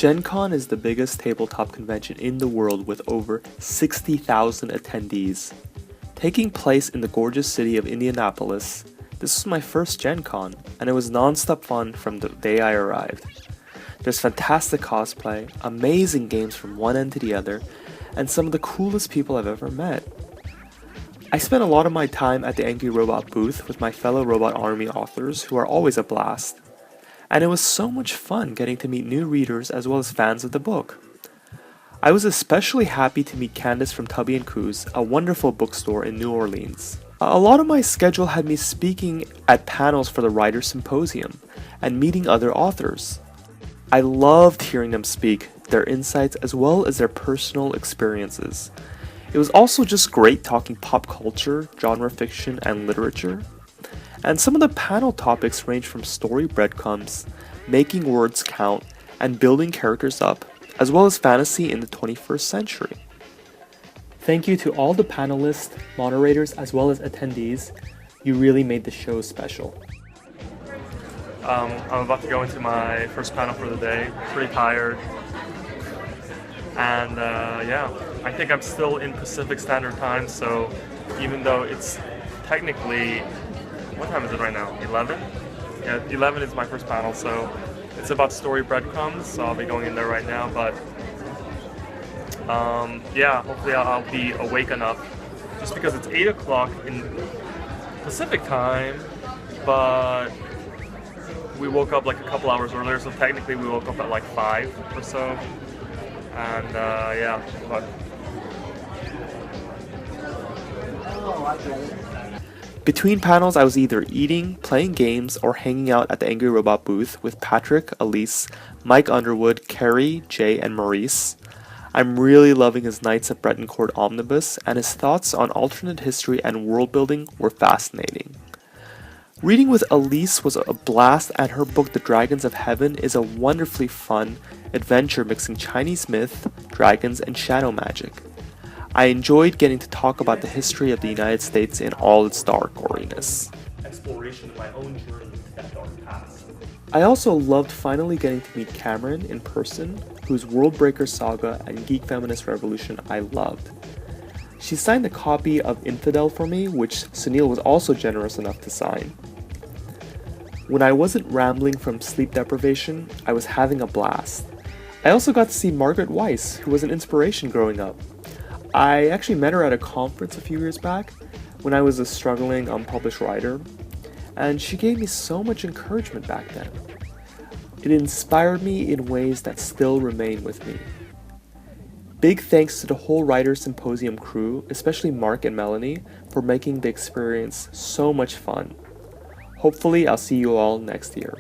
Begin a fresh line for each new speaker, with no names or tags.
Gen Con is the biggest tabletop convention in the world with over 60,000 attendees. Taking place in the gorgeous city of Indianapolis, this was my first Gen Con, and it was non-stop fun from the day I arrived. There's fantastic cosplay, amazing games from one end to the other, and some of the coolest people I've ever met. I spent a lot of my time at the Angry Robot booth with my fellow Robot Army authors who are always a blast. And it was so much fun getting to meet new readers as well as fans of the book. I was especially happy to meet Candace from Tubby & Coos, a wonderful bookstore in New Orleans. A lot of my schedule had me speaking at panels for the Writers' Symposium and meeting other authors. I loved hearing them speak, their insights as well as their personal experiences. It was also just great talking pop culture, genre fiction, and literature. And some of the panel topics range from story breadcrumbs, making words count, and building characters up, as well as fantasy in the 21st century. Thank you to all the panelists, moderators, as well as attendees. You really made the show special. I'm about to go into my first panel for the day. Pretty tired. And yeah, I think I'm still in Pacific Standard Time, so even though it's technically, what time is it right now? 11? Yeah, 11 is my first panel, so it's about story breadcrumbs, so I'll be going in there right now, but yeah, hopefully I'll be awake enough, just because it's 8 o'clock in Pacific Time, but we woke up like a couple hours earlier, so technically we woke up at like 5 or so. And yeah, but between panels, I was either eating, playing games, or hanging out at the Angry Robot booth with Patrick, Elise, Mike Underwood, Carrie, Jay, and Maurice. I'm really loving his Knights of Bretoncourt omnibus, and his thoughts on alternate history and world building were fascinating. Reading with Elise was a blast, and her book The Dragons of Heaven is a wonderfully fun adventure mixing Chinese myth, dragons, and shadow magic. I enjoyed getting to talk about the history of the United States in all its dark goriness. Exploration of my own journey into that dark past. I also loved finally getting to meet Cameron in person, whose Worldbreaker Saga and Geek Feminist Revolution I loved. She signed a copy of Infidel for me, which Sunil was also generous enough to sign. When I wasn't rambling from sleep deprivation, I was having a blast. I also got to see Margaret Weiss, who was an inspiration growing up. I actually met her at a conference a few years back when I was a struggling unpublished writer, and she gave me so much encouragement back then. It inspired me in ways that still remain with me. Big thanks to the whole Writers' Symposium crew, especially Mark and Melanie, for making the experience so much fun. Hopefully, I'll see you all next year.